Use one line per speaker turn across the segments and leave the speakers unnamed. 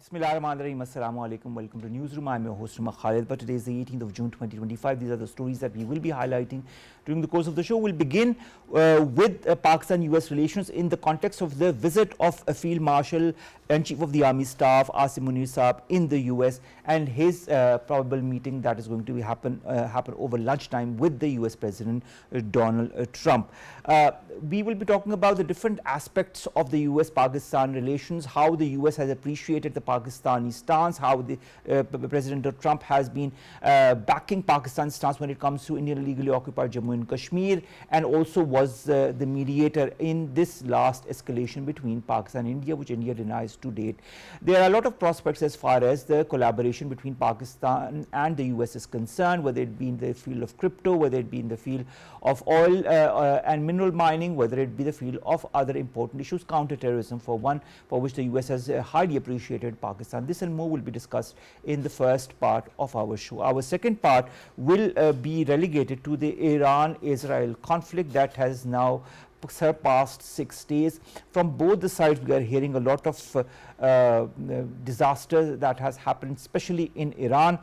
Bismillahirrahmanirrahim. Assalamu alaikum. Welcome to Newsroom. I'm your host, Khalid. But today is the 18th of June 2025. These are the stories that we will be highlighting during the course of the show. We'll begin with Pakistan-U.S. relations in the context of the visit of Field Marshal and Chief of the Army Staff Asim Munir Saab in the U.S. and his probable meeting that is going to happen over lunchtime with the U.S. President Donald Trump. We will be talking about the different aspects of the U.S.-Pakistan relations, how the U.S. has appreciated the Pakistani stance, how the President Trump has been backing Pakistan's stance when it comes to Indian illegally occupied Jammu and Kashmir, and also was the mediator in this last escalation between Pakistan and India, which India denies to date. There are a lot of prospects as far as the collaboration between Pakistan and the US is concerned, whether it be in the field of crypto, whether it be in the field of oil and mineral mining, whether it be the field of other important issues, counterterrorism for one, for which the US has highly appreciated Pakistan. This and more will be discussed in the first part of our show. Our second part will be relegated to the Iran-Israel conflict that has now surpassed 6 days. From both the sides, we are hearing a lot of disaster that has happened, especially in Iran.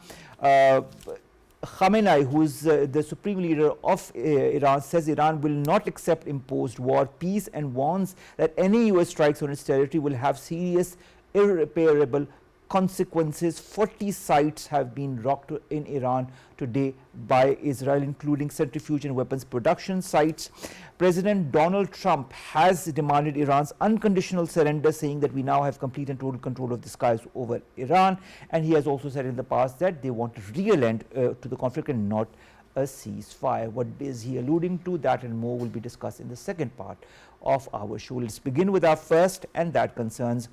Khamenei, who is the supreme leader of Iran, says Iran will not accept imposed war peace and warns that any US strikes on its territory will have serious, irreparable consequences. 40 sites have been rocked in Iran today by Israel, including centrifuge and weapons production sites. President Donald Trump has demanded Iran's unconditional surrender, saying that we now have complete and total control of the skies over Iran. And he has also said in the past that they want a real end to the conflict and not a ceasefire. What is he alluding to? That and more will be discussed in the second part of our show. Let's begin with our first, and that concerns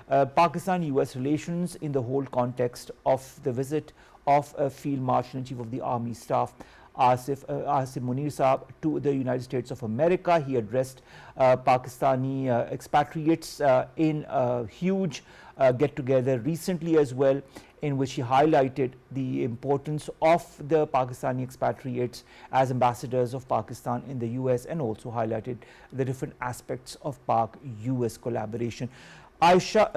Pakistan-U.S. relations in the whole context of the visit of Field Marshal and Chief of the Army Staff Asim Munir Saab to the United States of America. He addressed Pakistani expatriates in a huge get-together recently as well, in which he highlighted the importance of the Pakistani expatriates as ambassadors of Pakistan in the US, and also highlighted the different aspects of Pak-US collaboration. Dr.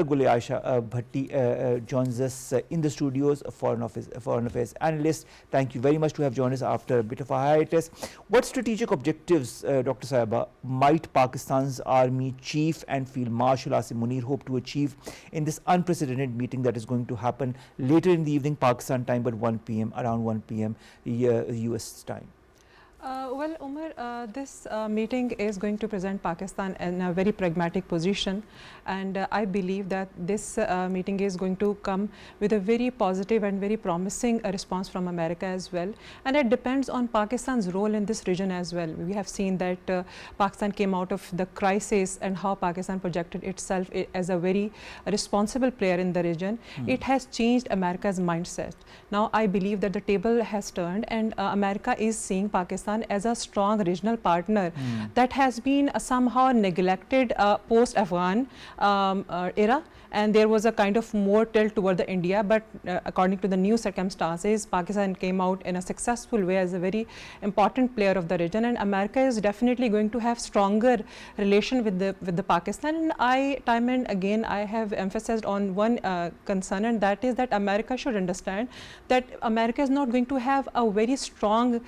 Gule Aisha Bhatti joins us in the studios, a foreign affairs analyst. Thank you very much to have joined us after a bit of a hiatus. What strategic objectives, Dr. Saiba, might Pakistan's Army Chief and Field Marshal Asim Munir hope to achieve in this unprecedented meeting that is going to happen later in the evening, Pakistan time, but around 1 p.m. US time?
Well, Umar, this meeting is going to present Pakistan in a very pragmatic position, and I believe that this meeting is going to come with a very positive and very promising response from America as well, and it depends on Pakistan's role in this region as well. We have seen that Pakistan came out of the crisis and how Pakistan projected itself as a very responsible player in the region. It has changed America's mindset. Now I believe that the table has turned, and America is seeing Pakistan as a strong regional partner that has been somehow neglected post-Afghan era, and there was a kind of more tilt toward the India, but according to the new circumstances, Pakistan came out in a successful way as a very important player of the region, and America is definitely going to have stronger relation with the Pakistan. And time and again I have emphasized on one concern, and that is that America should understand that America is not going to have a very strong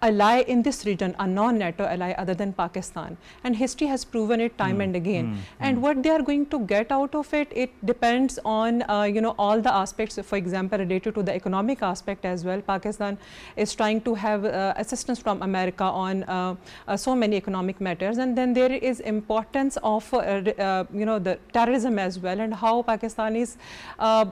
ally in this region, a non-NATO ally other than Pakistan, and history has proven it time and again. And what they are going to get out of it depends on all the aspects, for example related to the economic aspect as well. Pakistan is trying to have assistance from America on so many economic matters, and then there is importance of the terrorism as well, and how Pakistan is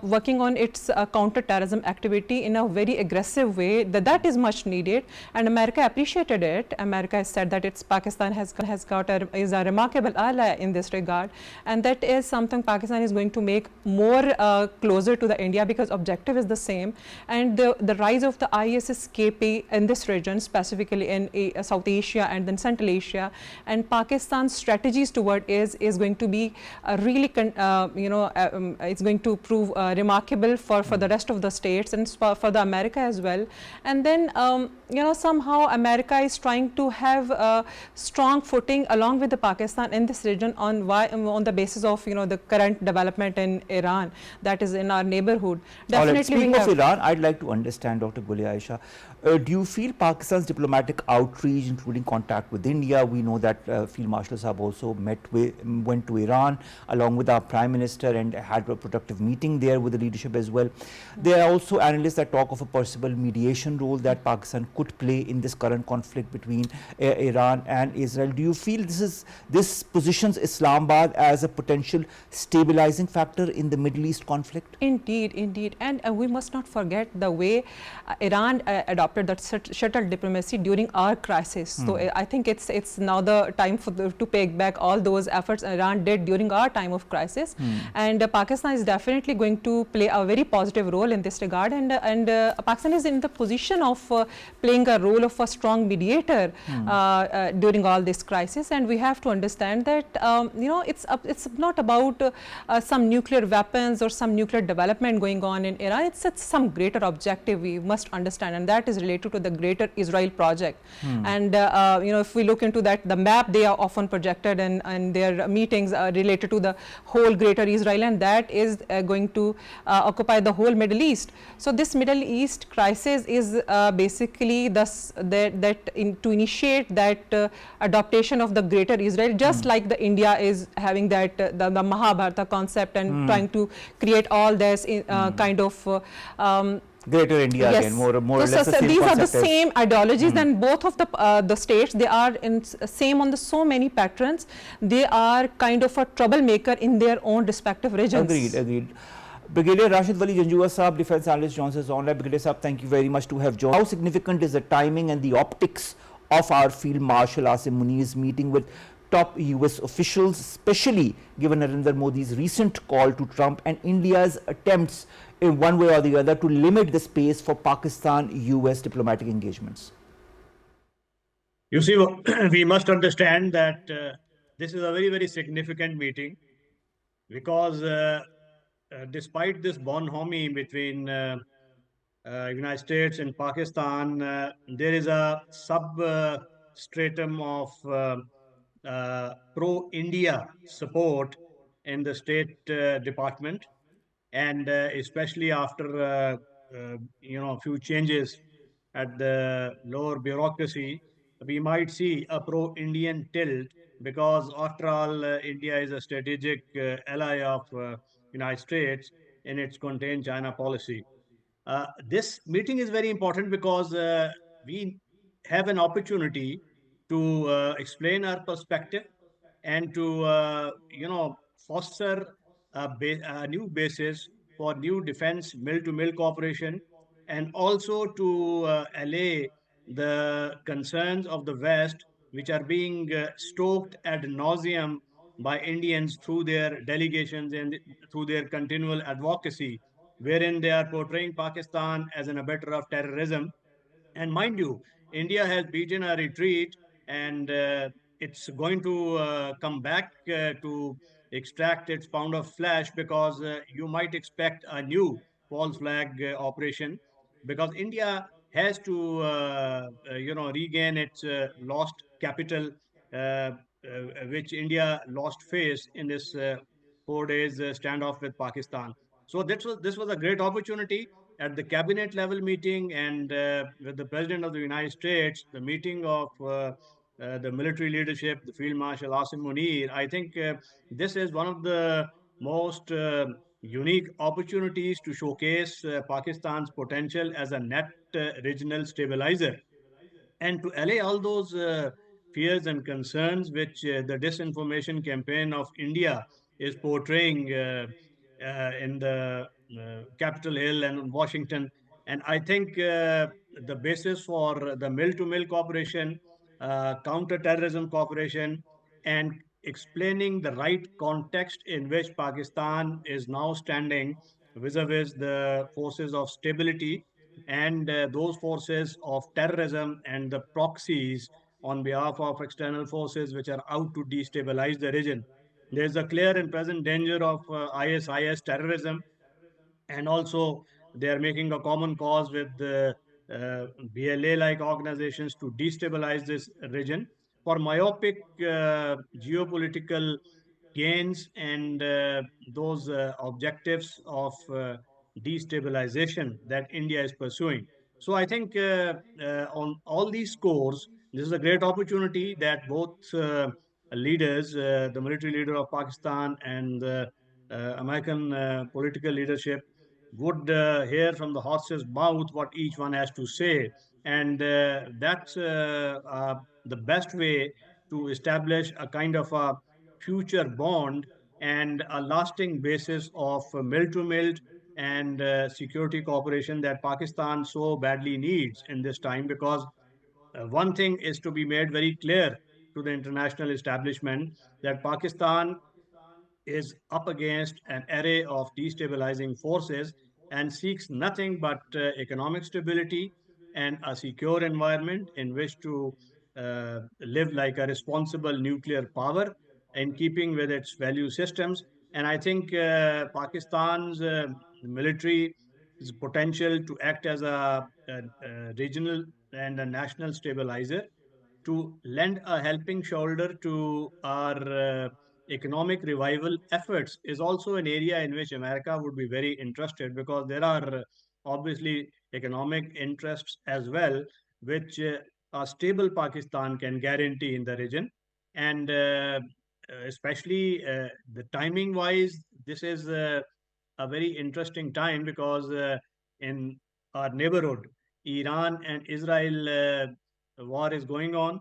working on its counter-terrorism activity in a very aggressive way. That is much needed, and America appreciated it. America has said that Pakistan is a remarkable ally in this regard, and that is something Pakistan is going to make more closer to the India, because objective is the same. And the rise of the ISIS-KP in this region, specifically in South Asia and then Central Asia, and Pakistan's strategies toward is going to be really it's going to prove remarkable for the rest of the states and for the America as well. And then somehow America is trying to have a strong footing along with the Pakistan in this region on the basis of the current development in Iran that is in our neighborhood.
All right.
Definitely,
Speaking of Iran, I'd like to understand, Dr. Gule Aisha, do you feel Pakistan's diplomatic outreach, including contact with India? We know that Field Marshal Saab also went to Iran along with our Prime Minister and had a productive meeting there with the leadership as well. There are also analysts that talk of a possible mediation role that Pakistan could play in this current conflict between Iran and Israel. Do you feel this positions Islamabad as a potential stabilizing factor in the Middle East conflict?
Indeed, indeed. And we must not forget the way Iran adopted that shuttle diplomacy during our crisis. So I think it's now the time to pay back all those efforts Iran did during our time of crisis. And Pakistan is definitely going to play a very positive role in this regard. And Pakistan is in the position of playing a role of a strong mediator during all this crisis. And we have to understand that it's not about some nuclear weapons or some nuclear development going on in Iran. It's some greater objective we must understand, and that is related to the Greater Israel project. And if we look into that, the map they are often projected and their meetings are related to the whole Greater Israel, and that is going to occupy the whole Middle East. So this Middle East crisis is basically to initiate that adaptation of the Greater Israel, just like the India is having that the Mahabharata concept and trying to create all this kind of
Greater India,
yes.
Again, more or less the same
these are the
concept
same ideologies, and both of the states, they are in same on the so many patterns. They are kind of a troublemaker in their own respective regions.
Agreed. Brigadier Rashid Wali Janjua Saab, Defence Analyst, joins us online. Brigadier Saab, thank you very much to have joined. How significant is the timing and the optics of our Field Marshal Asim Munir's meeting with top US officials, especially given Narendra Modi's recent call to Trump and India's attempts in one way or the other to limit the space for Pakistan-US diplomatic engagements?
You see, we must understand that this is a very, very significant meeting because despite this bonhomie between United States and Pakistan, there is a substratum of pro-India support in the State Department, and especially after a few changes at the lower bureaucracy, we might see a pro-Indian tilt because, after all, India is a strategic ally of United States in its contained China policy. This meeting is very important because we have an opportunity to explain our perspective and to foster a new basis for new defense mill-to-mill cooperation, and also to allay the concerns of the West, which are being stoked ad nauseum by Indians through their delegations and through their continual advocacy, wherein they are portraying Pakistan as an abettor of terrorism. And mind you, India has beaten a retreat, and it's going to come back to extract its pound of flesh, because you might expect a new false flag operation, because India has to regain its lost capital, which India lost face in this 4 days standoff with Pakistan. So this was a great opportunity at the cabinet level meeting, and with the President of the United States, the meeting of the military leadership, the Field Marshal Asim Munir. I think this is one of the most unique opportunities to showcase Pakistan's potential as a net regional stabilizer, and to allay all those fears and concerns which the disinformation campaign of India is portraying in the Capitol Hill and in Washington. And I think the basis for the mill-to-mill cooperation, counter-terrorism cooperation, and explaining the right context in which Pakistan is now standing vis-a-vis the forces of stability and those forces of terrorism and the proxies on behalf of external forces which are out to destabilize the region. There is a clear and present danger of ISIS terrorism, and also they are making a common cause with the BLA-like organizations to destabilize this region for myopic geopolitical gains and those objectives of destabilization that India is pursuing. So I think on all these scores, this is a great opportunity that both leaders, the military leader of Pakistan and the American political leadership, would hear from the horse's mouth what each one has to say. And that's the best way to establish a kind of a future bond and a lasting basis of mill to mill and security cooperation that Pakistan so badly needs in this time, because one thing is to be made very clear to the international establishment that Pakistan is up against an array of destabilizing forces and seeks nothing but economic stability and a secure environment in which to live like a responsible nuclear power in keeping with its value systems. And I think Pakistan's military potential to act as a regional and a national stabilizer, to lend a helping shoulder to our economic revival efforts, is also an area in which America would be very interested, because there are obviously economic interests as well, which a stable Pakistan can guarantee in the region. And especially the timing wise, this is a very interesting time because in our neighborhood, Iran and Israel war is going on,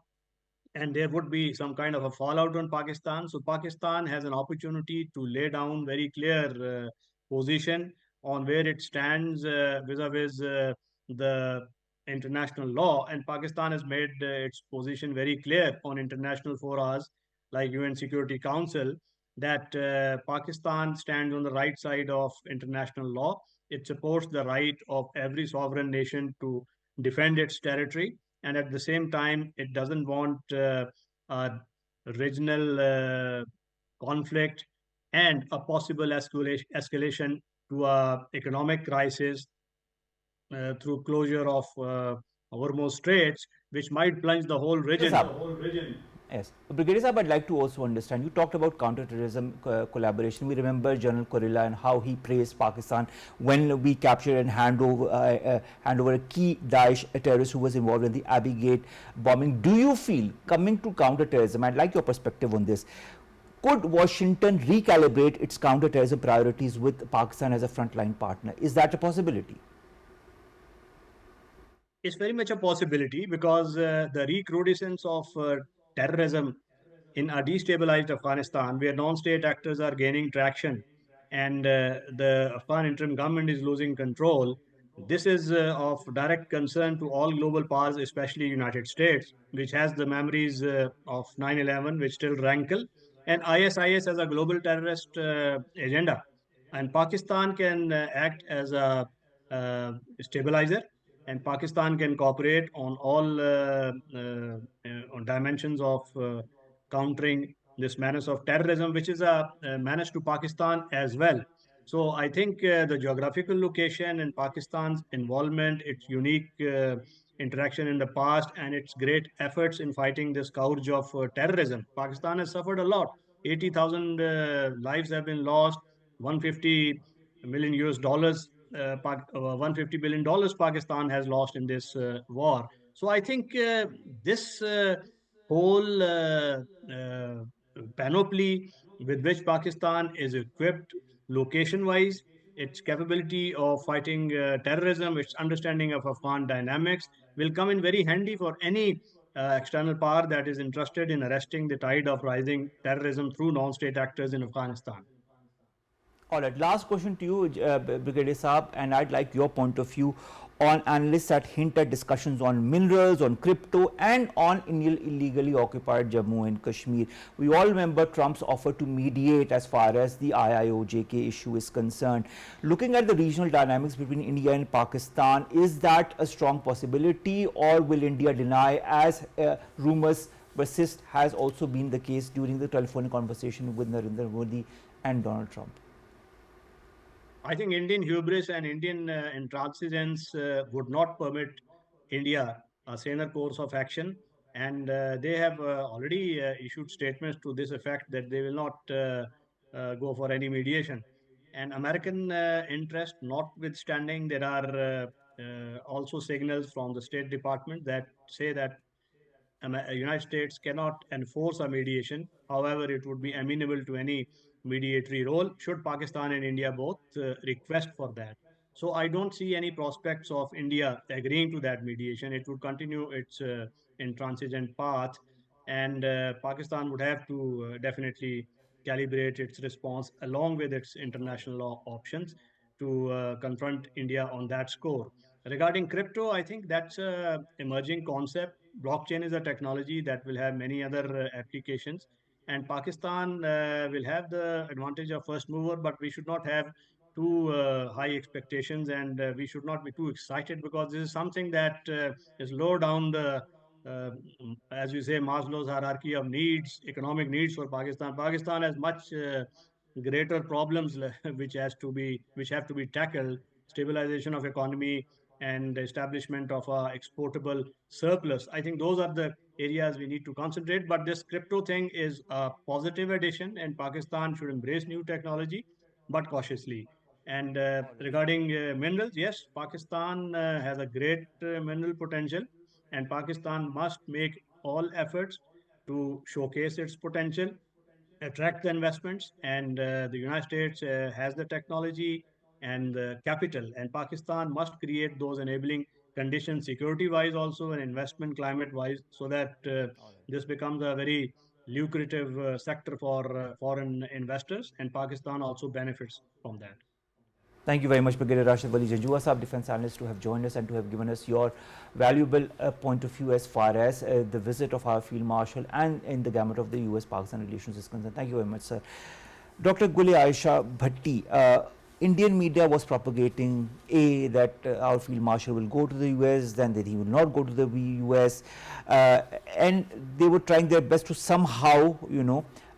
and there would be some kind of a fallout on Pakistan. So Pakistan has an opportunity to lay down very clear position on where it stands vis-a-vis the international law. And Pakistan has made its position very clear on international forums like UN Security Council, that Pakistan stands on the right side of international law. It supports the right of every sovereign nation to defend its territory, and at the same time it doesn't want a regional conflict and a possible escalation to a economic crisis through closure of Hormuz Straits, which might plunge the whole
Brigadier
region.
Saab. Yes. Brigadier Saab, I'd like to also understand, you talked about counterterrorism collaboration. We remember General Kurilla and how he praised Pakistan when we captured and hand over a key Daesh terrorist who was involved in the Abbey Gate bombing. Do you feel, coming to counterterrorism, I'd like your perspective on this, could Washington recalibrate its counterterrorism priorities with Pakistan as a frontline partner? Is that a possibility?
It's very much a possibility, because the recrudescence of terrorism in a destabilized Afghanistan, where non-state actors are gaining traction and the Afghan interim government is losing control, this is of direct concern to all global powers, especially United States, which has the memories of 9/11, which still rankle, and ISIS as a global terrorist agenda. And Pakistan can act as a stabilizer, and Pakistan can cooperate on all on dimensions of countering this menace of terrorism, which is a menace to Pakistan as well. So I think the geographical location and Pakistan's involvement, its unique interaction in the past, and its great efforts in fighting this scourge of terrorism. Pakistan has suffered a lot. 80,000 lives have been lost, 150 million US dollars, $150 billion Pakistan has lost in this war. So I think this whole panoply with which Pakistan is equipped location wise, its capability of fighting terrorism, its understanding of Afghan dynamics will come in very handy for any external power that is interested in arresting the tide of rising terrorism through non-state actors in Afghanistan.
All right, last question to you, Brigadier Saab, and I'd like your point of view on analysts that hint at discussions on minerals, on crypto, and on illegally occupied Jammu and Kashmir. We all remember Trump's offer to mediate as far as the IIOJK issue is concerned. Looking at the regional dynamics between India and Pakistan, is that a strong possibility, or will India deny, as rumors persist, has also been the case during the telephonic conversation with Narendra Modi and Donald Trump?
I think Indian hubris and Indian intransigence would not permit India a saner course of action, and they have already issued statements to this effect that they will not go for any mediation. And American interest notwithstanding, there are also signals from the State Department that say that United States cannot enforce a mediation. However, it would be amenable to any mediatory role should Pakistan and India both request for that. So I don't see any prospects of India agreeing to that mediation. It would continue its intransigent path, and Pakistan would have to definitely calibrate its response along with its international law options to confront India on that score. Regarding crypto, I think that's a emerging concept. Blockchain is a technology that will have many other applications, and Pakistan will have the advantage of first mover, but we should not have too high expectations, and we should not be too excited because this is something that is low down the uh, as we say, Maslow's hierarchy of needs, economic needs for Pakistan. Pakistan has much greater problems which have to be tackled: stabilization of economy and establishment of a exportable surplus. I think those are the areas we need to concentrate. But this crypto thing is a positive addition, and Pakistan should embrace new technology, but cautiously. And regarding minerals, yes, Pakistan has a great mineral potential, and Pakistan must make all efforts to showcase its potential, attract the investments, and the United States has the technology and the capital, and Pakistan must create those enabling conditions, security wise also, and investment climate wise, so that this becomes a very lucrative sector for foreign investors, and Pakistan also benefits from that.
Thank you very much, Brigadier Rashid Wali Janjua Saab, defense analyst, to have joined us and to have given us your valuable point of view as far as the visit of our Field Marshal and in the gamut of the US-Pakistan relations is concerned. Thank you very much, sir. Dr. Gule Aisha Bhatti, Indian media was propagating that our Field Marshal will go to the US, then that he will not go to the US, and they were trying their best to somehow,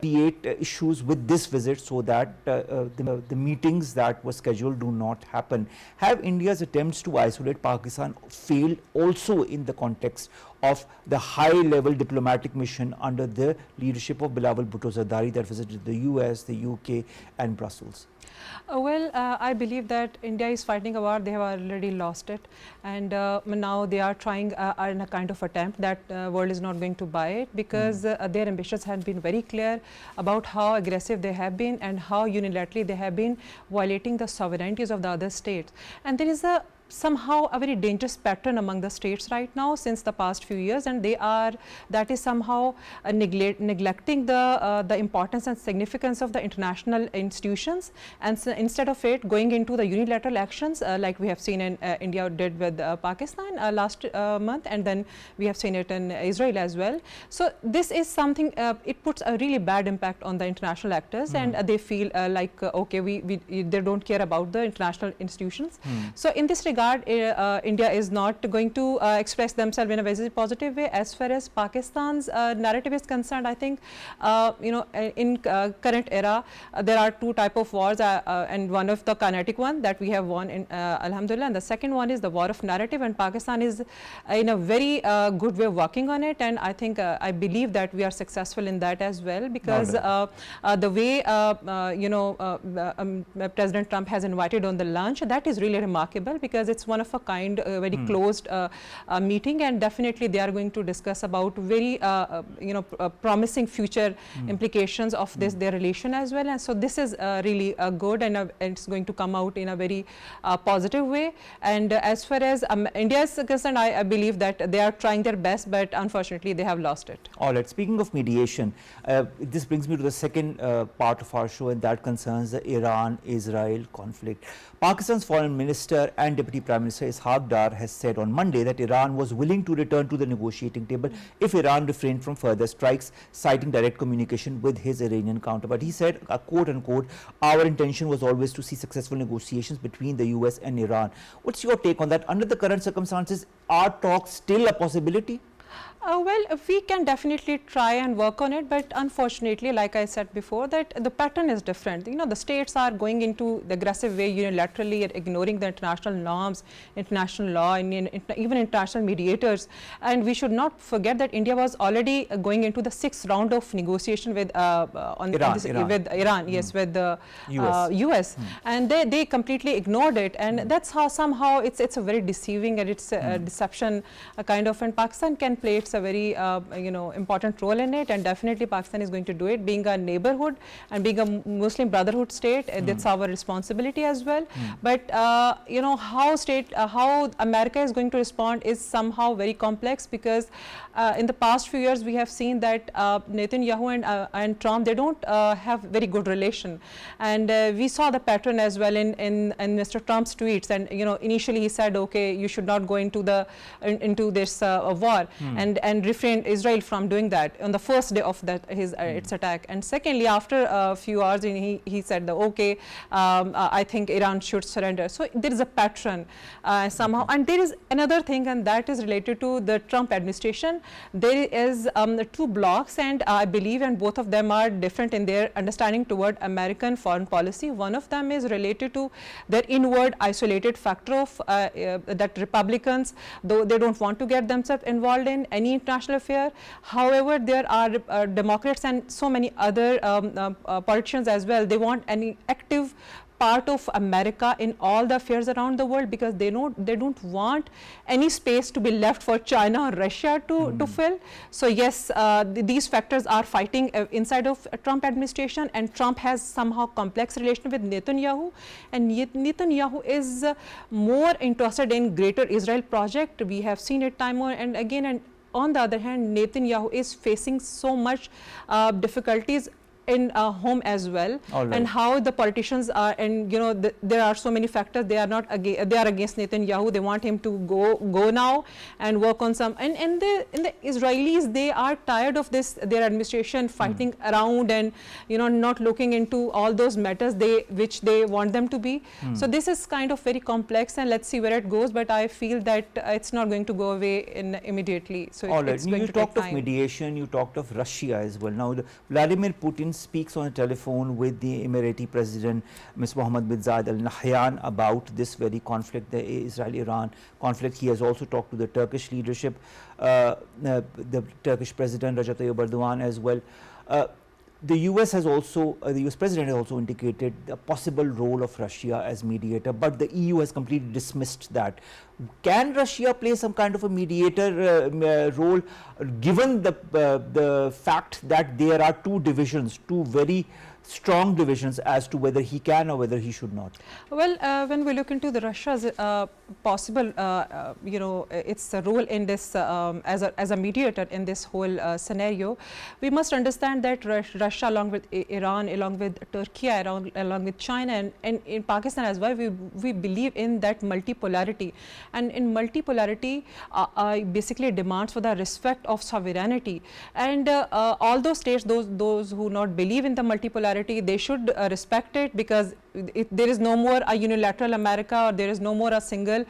create issues with this visit so that the meetings that were scheduled do not happen. Have India's attempts to isolate Pakistan failed also in the context of the high-level diplomatic mission under the leadership of Bilawal Bhutto Zardari that visited the US, the UK and Brussels?
I believe that India is fighting a war. They have already lost it, and now they are trying in a kind of attempt that world is not going to buy it, because their ambitions have been very clear about how aggressive they have been and how unilaterally they have been violating the sovereignties of the other states. And there is somehow a very dangerous pattern among the states right now since the past few years, and that is somehow neglecting the importance and significance of the international institutions, and so instead of it going into the unilateral actions like we have seen in India did with Pakistan last month, and then we have seen it in Israel as well. So this is something, it puts a really bad impact on the international actors, and they feel like okay, they don't care about the international institutions. So in this regard, India is not going to express themselves in a very positive way. As far as Pakistan's narrative is concerned, I think in current era there are two type of wars, and one of the kinetic one that we have won in Alhamdulillah, and the second one is the war of narrative, and Pakistan is in a very good way working on it, and I think I believe that we are successful in that as well, because the way President Trump has invited on the lunch, that is really remarkable, because it's one of a kind, very closed meeting, and definitely they are going to discuss about very promising future implications of their relation as well. And so this is really good, and it's going to come out in a very positive way. And as far as India is concerned, I believe that they are trying their best, but unfortunately they have lost it.
All right, speaking of mediation, this brings me to the second part of our show, and that concerns the Iran-Israel conflict. Pakistan's foreign minister and deputy prime minister Ishaq Dar has said on Monday that Iran was willing to return to the negotiating table if Iran refrained from further strikes, citing direct communication with his Iranian counterpart. He said, quote unquote, "Our intention was always to see successful negotiations between the US and Iran." What's your take on that? Under the current circumstances, are talks still a possibility?
Well, we can definitely try and work on it, but unfortunately, like I said before, that the pattern is different. You know, the states are going into the aggressive way unilaterally and ignoring the international norms, international law, and even international mediators. And we should not forget that India was already going into the 6th round of negotiation with with Iran, yes, with the US, and they completely ignored it, and that's how somehow it's a very deceiving and it's a deception kind of, and Pakistan can play its a very important role in it, and definitely Pakistan is going to do it, being a neighborhood and being a Muslim Brotherhood state. That's our responsibility as well. But how America is going to respond is somehow very complex, because in the past few years we have seen that Netanyahu and Trump, they don't have very good relation, and we saw the pattern as well in Mr. Trump's tweets. And initially he said, okay, you should not go into this war, and refrained Israel from doing that on the first day of its attack. And secondly, after a few hours, he said that, okay, I think Iran should surrender. So there is a pattern somehow. And there is another thing, and that is related to the Trump administration. There is 2 blocks, and I believe, and both of them are different in their understanding toward American foreign policy. One of them is related to their inward isolated factor of that Republicans, though they don't want to get themselves involved in any international affair. However, there are Democrats and so many other politicians as well. They want any active part of America in all the affairs around the world, because they don't want any space to be left for China or Russia to fill. So yes, these factors are fighting inside of Trump administration, and Trump has somehow complex relation with Netanyahu, and Netanyahu is more interested in Greater Israel project. We have seen it time and again, and on the other hand, Netanyahu is facing so much difficulties in home as well, and how the politicians are, and there are so many factors. They are not they are against Netanyahu. They want him to go now and work on some, and the Israelis, they are tired of their administration fighting around and not looking into all those matters which they want them to be. So this is kind of very complex, and let's see where it goes, but I feel that it's not going to go away immediately. So it's going
you
to
talked
take
of
time.
mediation, you talked of Russia as well. Now Vladimir Putin speaks on a telephone with the Emirati President Ms. Mohammed bin Zayed Al Nahyan about this very conflict, the Israel-Iran conflict. He has also talked to the Turkish leadership, the Turkish President Recep Tayyip Erdogan as well. The US has also, the US President has also indicated the possible role of Russia as mediator, but the EU has completely dismissed that. Can Russia play some kind of a mediator role, given the fact that there are 2 divisions, 2 very strong divisions as to whether he can or whether he should not?
Well, when we look into the Russia's possible, its role in this as a mediator in this whole scenario, we must understand that Russia, along with Iran, along with Turkey, along with China, and in Pakistan as well, we believe in that multipolarity, and in multipolarity basically demands for the respect of sovereignty, and all those states, those who not believe in the multipolarity, they should respect it, because there is no more a unilateral America, or there is no more a single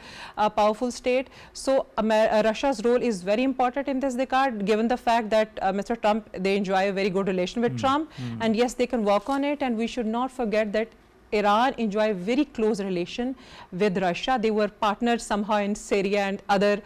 powerful state. So Russia's role is very important in this regard, given the fact that Mr. Trump, they enjoy a very good relation with Trump, and yes, they can work on it. And we should not forget that Iran enjoy a very close relation with Russia. They were partners somehow in Syria and other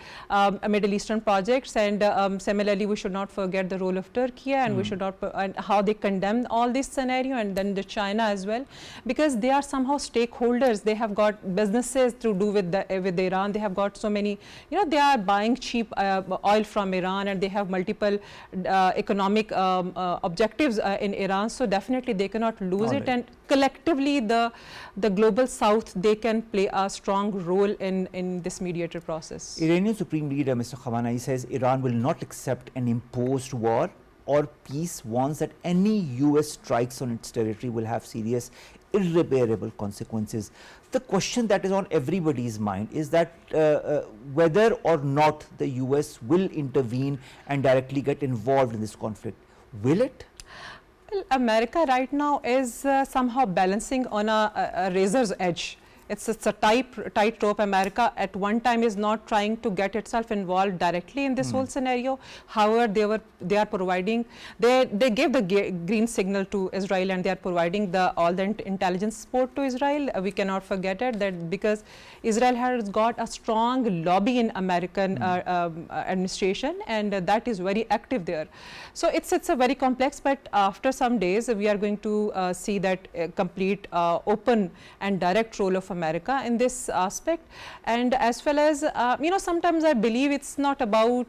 Middle Eastern projects, and similarly we should not forget the role of Turkey, and we should not and how they condemn all this scenario, and then the China as well, because they are somehow stakeholders. They have got businesses to do with Iran. They have got so many, they are buying cheap oil from Iran, and they have multiple economic objectives in Iran. So definitely they cannot lose it, and collectively the global south, they can play a strong role in this mediator process.
Iranian Supreme Leader Mr. Khamenei says Iran will not accept an imposed war or peace, warns that any US strikes on its territory will have serious irreparable consequences. The question that is on everybody's mind is that whether or not the US will intervene and directly get involved in this conflict. Will it?
Well, America right now is somehow balancing on a razor's edge. It's a tightrope. America at one time is not trying to get itself involved directly in this whole scenario. However, they are providing, they gave the green signal to Israel, and they are providing all the intelligence support to Israel. We cannot forget it, that because Israel has got a strong lobby in American administration, and that is very active there. So it's a very complex, but after some days we are going to see that complete open and direct role of America in this aspect. And as well as sometimes I believe it's not about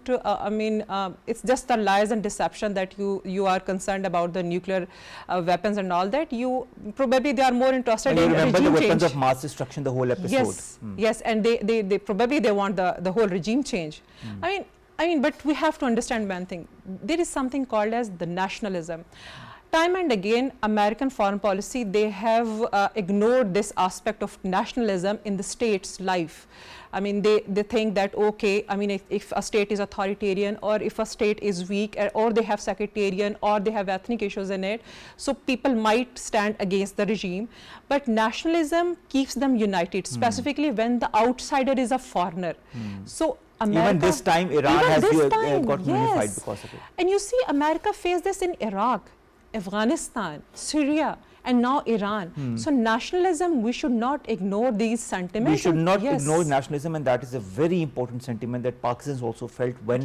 it's just the lies and deception that you are concerned about the nuclear weapons and all that. You probably they are more interested in
remember
regime
the weapons
change.
of mass destruction, the whole episode.
Yes, and they probably they want the whole regime change. I mean, but we have to understand one thing. There is something called as the nationalism. Time and again, American foreign policy, they have ignored this aspect of nationalism in the state's life. I mean, they think that, okay, I mean, if a state is authoritarian, or if a state is weak, or they have sectarian, or they have ethnic issues in it, so people might stand against the regime. But nationalism keeps them united, specifically when the outsider is a foreigner. So America,
even this time, Iran has got unified because of it.
And you see, America faced this in Iraq, Afghanistan, Syria, and now Iran. So nationalism, we should not ignore these sentiments.
We should not ignore nationalism, and that is a very important sentiment that Pakistanis also felt when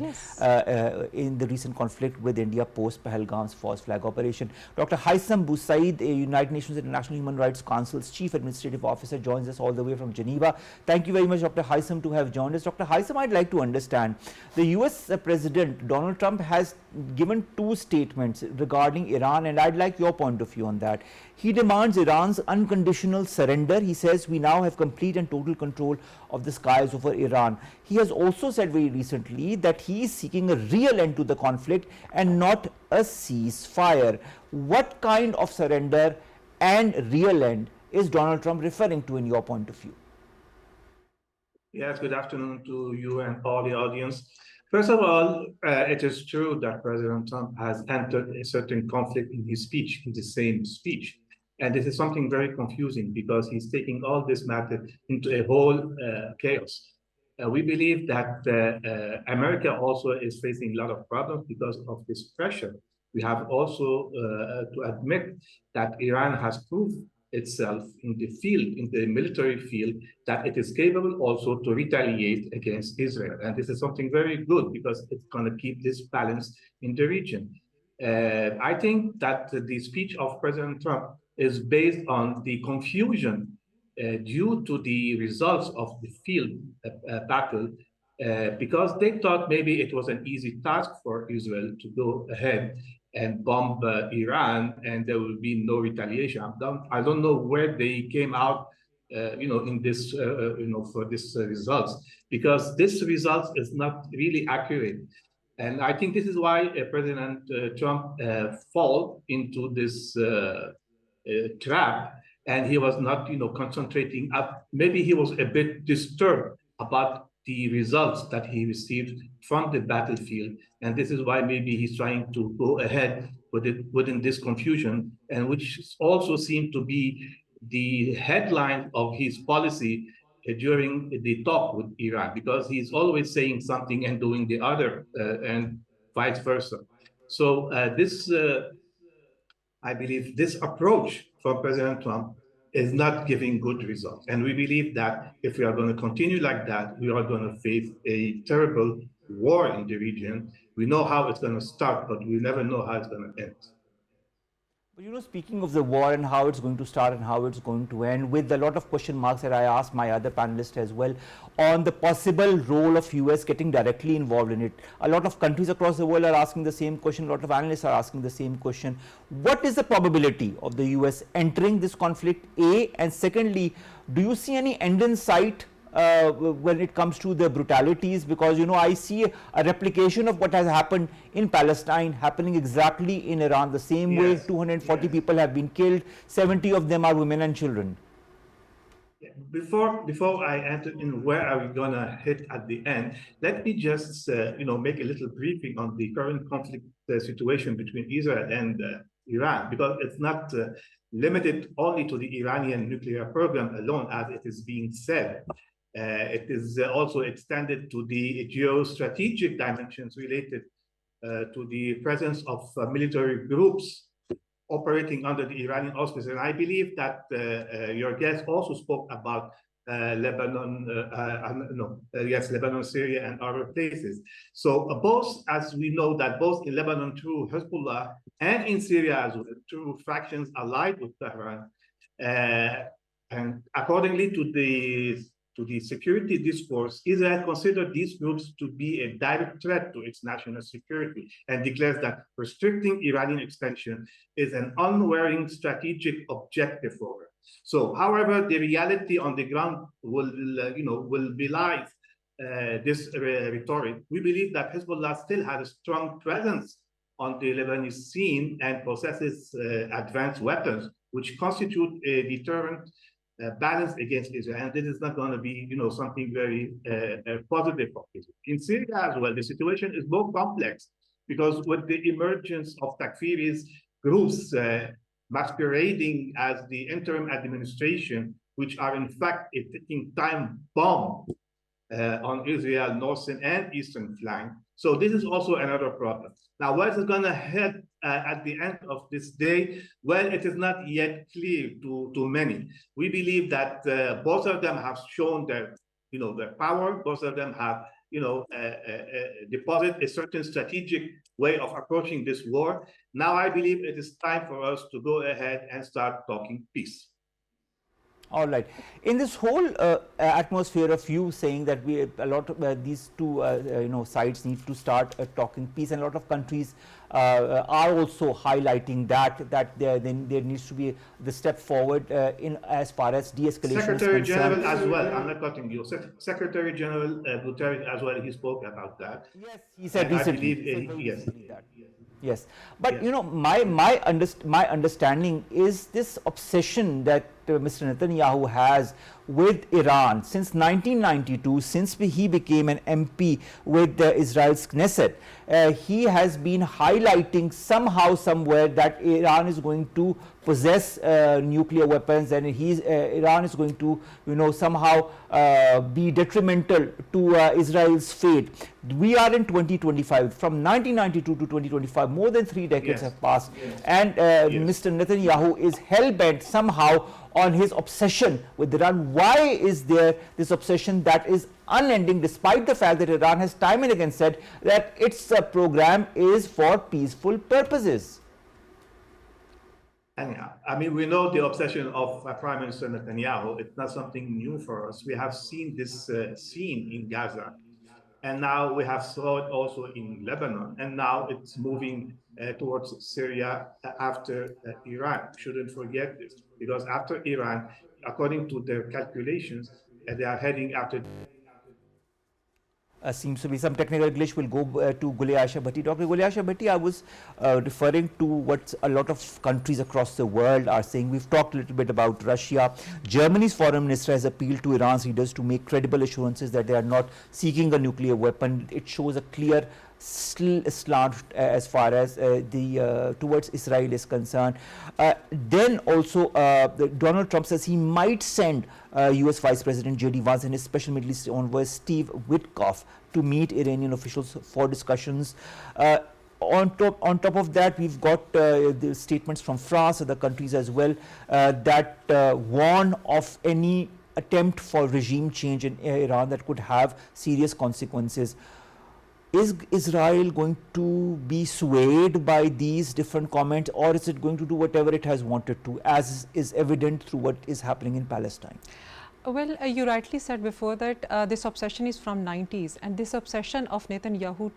in the recent conflict with India post Pahalgam's false flag operation. Dr. Haitham Busaid, a United Nations International Human Rights Council's Chief Administrative Officer, joins us all the way from Geneva. Thank you very much, Dr. Haitham, to have joined us. Dr. Haitham, I'd like to understand, the US President Donald Trump has given two statements regarding Iran, and I'd like your point of view on that. He demands Iran's unconditional surrender. He says we now have complete and total control of the skies over Iran. He has also said very recently that he is seeking a real end to the conflict and not a ceasefire. What kind of surrender and real end is Donald Trump referring to in your point of view?
Yes, good afternoon to you and all the audience. First of all, it is true that President Trump has entered a certain conflict in his speech, in the same speech. And this is something very confusing because he's taking all this matter into a whole chaos. We believe that America also is facing a lot of problems because of this pressure. We have also to admit that Iran has proved itself in the field, in the military field, that it is capable also to retaliate against Israel. And this is something very good because it's going to keep this balance in the region. I think that the speech of President Trump is based on the confusion due to the results of the field battle, because they thought maybe it was an easy task for Israel to go ahead and bomb Iran, and there will be no retaliation. I don't know where they came out, in this, for this results, because this result is not really accurate. And I think this is why President Trump fall into this trap, and he was not, concentrating up. Maybe he was a bit disturbed about the results that he received from the battlefield, and this is why maybe he's trying to go ahead with it within this confusion, and which also seemed to be the headline of his policy during the talk with Iran, because he's always saying something and doing the other, and vice versa. So I believe this approach from President Trump is not giving good results. And we believe that if we are going to continue like that, we are going to face a terrible war in the region. We know how it's going to start, but we never know how it's going to end.
But speaking of the war and how it's going to start and how it's going to end, with a lot of question marks that I asked my other panelists as well on the possible role of US getting directly involved in it. A lot of countries across the world are asking the same question, a lot of analysts are asking the same question. What is the probability of the US entering this conflict, A? And secondly, do you see any end in sight when it comes to the brutalities? Because I see a replication of what has happened in Palestine happening exactly in Iran, the same way. 240 people have been killed, 70 of them are women and children.
Before I enter in where are we gonna hit at the end, let me just make a little briefing on the current conflict situation between Israel and Iran, because it's not limited only to the Iranian nuclear program alone, as it is being said. It is also extended to the geostrategic dimensions related to the presence of military groups operating under the Iranian auspices. And I believe that your guest also spoke about Lebanon, Lebanon, Syria, and other places. So both, as we know that both in Lebanon through Hezbollah and in Syria as well, through factions allied with Tehran, and accordingly to the security discourse, Israel considered these groups to be a direct threat to its national security and declares that restricting Iranian expansion is an unwavering strategic objective for her. So, however, the reality on the ground will belie this rhetoric. We believe that Hezbollah still has a strong presence on the Lebanese scene and possesses advanced weapons, which constitute a deterrent balance against Israel, and this is not going to be, something very positive for Israel. In Syria as well, the situation is more complex because with the emergence of Takfiri's groups masquerading as the interim administration, which are in fact a ticking time bomb on Israel's northern and eastern flank. So this is also another problem. Now, where is it going to head at the end of this day? Well, it is not yet clear to many. We believe that both of them have shown their power. Both of them have, deposited a certain strategic way of approaching this war. Now, I believe it is time for us to go ahead and start talking peace.
All right. In this whole atmosphere of you saying that these two sides need to start talking peace, and a lot of countries are also highlighting that there needs to be the step forward in as far as de-escalation.
Secretary General as well. I'm not cutting you. Secretary General Guterres as well. He spoke about that.
Yes, he said recently.
Yes.
Yes, but my understanding is this obsession that Mr. Netanyahu has with Iran since 1992, since he became an MP with Israel's Knesset. He has been highlighting somehow, somewhere, that Iran is going to possess nuclear weapons, and Iran is going to, somehow be detrimental to Israel's fate. We are in 2025. From 1992 to 2025, more than 3 decades have passed, and Mr. Netanyahu is hell-bent somehow on his obsession with Iran. Why is there this obsession that is unending, despite the fact that Iran has time and again said that its program is for peaceful purposes?
Anyhow, I mean, we know the obsession of Prime Minister Netanyahu. It's not something new for us. We have seen this scene in Gaza, and now we have saw it also in Lebanon, and now it's moving towards Syria after Iran. Shouldn't forget this, because after Iran, according to their calculations, they are heading after.
Seems to be some technical glitch. We'll go to Gule Asha Bhatti. Dr. Gule Asha Bhatti, I was referring to what a lot of countries across the world are saying. We've talked a little bit about Russia. Germany's foreign minister has appealed to Iran's leaders to make credible assurances that they are not seeking a nuclear weapon. It shows a clear slant as far as towards Israel is concerned. Then also Donald Trump says he might send U.S. Vice President J.D. Vance and his special Middle East envoy Steve Witkoff to meet Iranian officials for discussions. On top of that, we've got the statements from France and other countries as well that warn of any attempt for regime change in Iran that could have serious consequences. Is Israel going to be swayed by these different comments, or is it going to do whatever it has wanted to, as is evident through what is happening in Palestine?
Well, you rightly said before that this obsession is from 90s, and this obsession of Netanyahu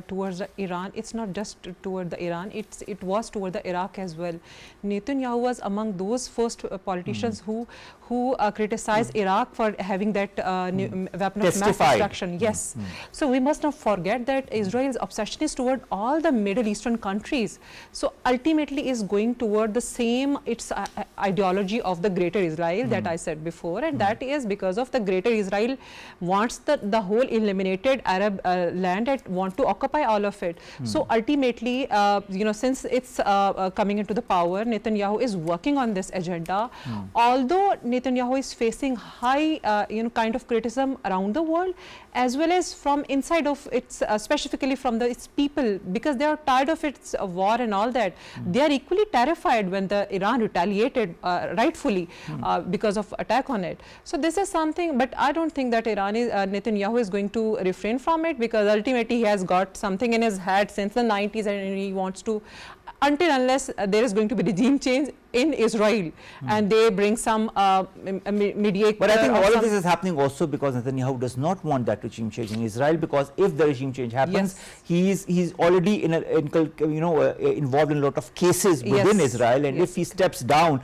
towards Iran, it's not just toward the Iran, it was toward the Iraq as well. Netanyahu was among those first politicians who who criticized Iraq for having that weapon of mass
Testified.
destruction. Yes. So we must not forget that Israel's obsession is toward all the Middle Eastern countries. So ultimately is going toward the same ideology of the Greater Israel that I said before, and that is because of the Greater Israel wants the whole eliminated Arab land and want to occupy all of it. So ultimately, you know, since it's coming into the power, Netanyahu is working on this agenda. Although Netanyahu is facing high, you know, kind of criticism around the world, as well as from inside of its, specifically from its people, because they are tired of its war and all that. They are equally terrified when the Iran retaliated rightfully because of attack on it. So this is something, but I don't think that Netanyahu is going to refrain from it, because ultimately he has got something in his head since the 90s and he wants to, until unless there is going to be regime change in Israel and they bring some mediate.
But I think all of this is happening also because Netanyahu does not want that regime change in Israel, because if the regime change happens, he's already involved in a lot of cases within Israel, and if he steps down,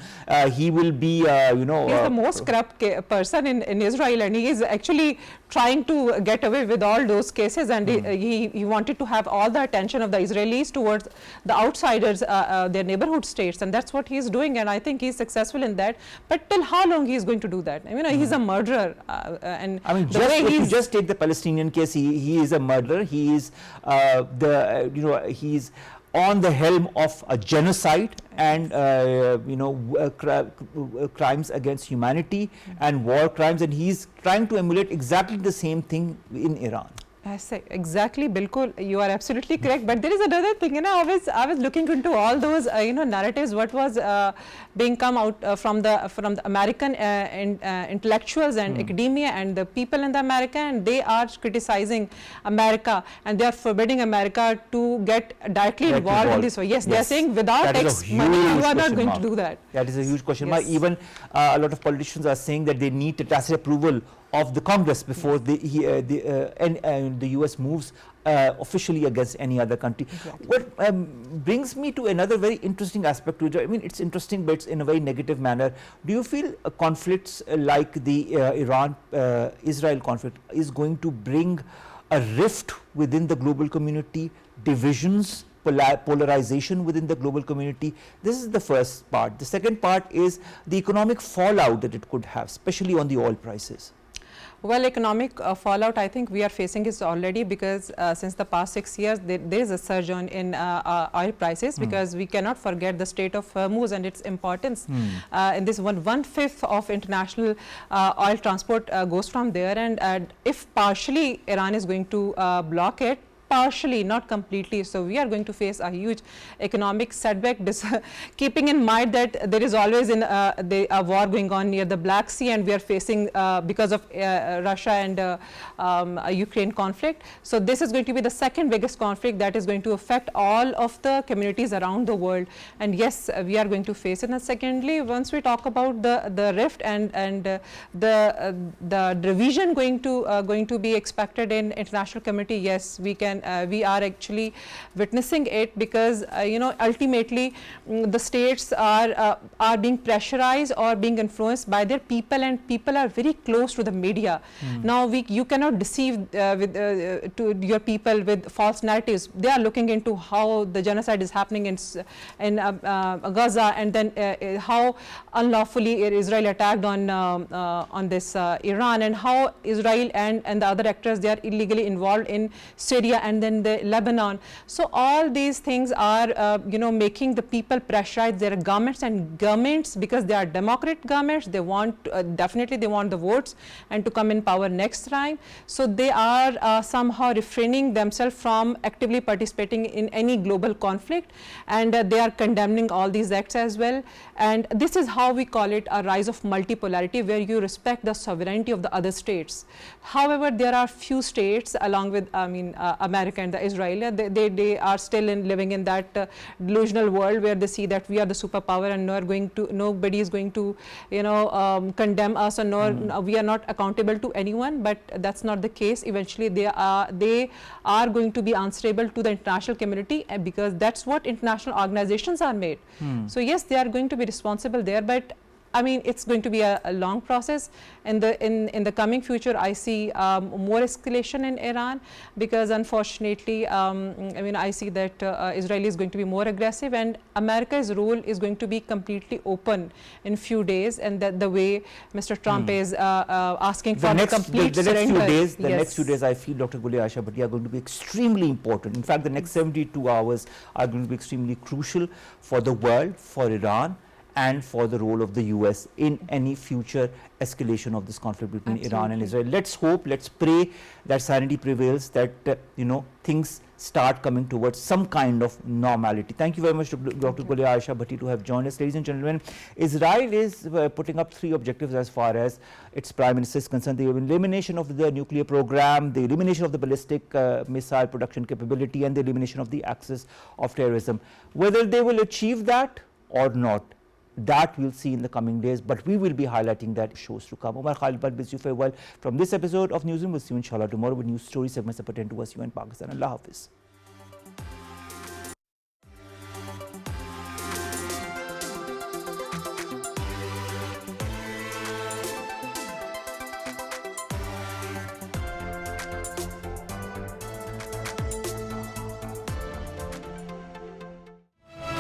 he will be he's
the most corrupt person in Israel, and he is actually trying to get away with all those cases, and he wanted to have all the attention of the Israelis towards the outsiders, their neighborhood states, and that's what he is doing, and I think he's successful in that. But till how long he is going to do that? I mean, he's a murderer, and
I mean, if you just take the Palestinian case, he is a murderer. He is he's on the helm of a genocide and crimes against humanity and war crimes, and he's trying to emulate exactly the same thing in Iran.
I say exactly, Bilkul, you are absolutely correct. But there is another thing, you know, I was looking into all those narratives, what was being come out from the American intellectuals and academia and the people in the America, and they are criticizing America and they are forbidding America to get directly involved in this way. Yes, they are saying without tax money you are not going to do that.
That is a huge question mark. Even a lot of politicians are saying that they need the tacit approval of the Congress before the U.S. moves officially against any other country.
Exactly.
What brings me to another very interesting aspect to it. I mean, it's interesting, but it's in a very negative manner. Do you feel conflicts like the Iran-Israel conflict is going to bring a rift within the global community, divisions, polarization within the global community? This is the first part. The second part is the economic fallout that it could have, especially on the oil prices.
Well, economic fallout, I think we are facing it already, because since the past 6 years, there is a surge in oil prices, because we cannot forget the Strait of Hormuz and its importance. In this one-fifth of international oil transport goes from there, and if partially Iran is going to block it, partially, not completely. So we are going to face a huge economic setback, keeping in mind that there is always a war going on near the Black Sea, and we are facing because of Russia and Ukraine conflict. So this is going to be the second biggest conflict that is going to affect all of the communities around the world. And yes, we are going to face it. And secondly, once we talk about the rift and the division going to be expected in international community, yes, we are actually witnessing it, because ultimately the states are being pressurized or being influenced by their people, and people are very close to the media. Now you cannot deceive to your people with false narratives. They are looking into how the genocide is happening in Gaza, and then how unlawfully Israel attacked on this Iran, and how Israel and the other actors, they are illegally involved in Syria and then the Lebanon. So all these things are making the people pressurize their governments, because they are democratic governments. They want definitely they want the votes and to come in power next time. So they are somehow refraining themselves from actively participating in any global conflict, and they are condemning all these acts as well. And this is how we call it a rise of multipolarity, where you respect the sovereignty of the other states. However, there are few states, along with America and Israel, they are still living in that delusional world where they see that we are the superpower and nobody is going to condemn us, or we are not accountable to anyone. But that's not the case. Eventually they are going to be answerable to the international community, because that's what international organizations are made. So yes, they are going to be responsible there, but I mean, it's going to be a long process. In the coming future, I see more escalation in Iran, because unfortunately, I mean, I see that Israel is going to be more aggressive, and America's role is going to be completely open in few days, and that the way Mr. Trump is asking for the complete surrender.
The next few days, I feel, Dr. Guli Asha Bhatti, are going to be extremely important. In fact, the next 72 hours are going to be extremely crucial for the world, for Iran, and for the role of the US in any future escalation of this conflict between Iran and Israel. Let's hope, let's pray that sanity prevails, that things start coming towards some kind of normality. Thank you very much to Dr. Guli Asha Bhatti to have joined us. Ladies and gentlemen, Israel is putting up 3 objectives as far as its Prime Minister is concerned: the elimination of the nuclear program, the elimination of the ballistic missile production capability, and the elimination of the axis of terrorism. Whether they will achieve that or not, that we'll see in the coming days, but we will be highlighting that shows to come. Umar Khalid Bhat bids you farewell from this episode of Newsroom. We'll see you inshallah tomorrow with news stories segments that pertain to us, you and Pakistan. Allah Hafiz.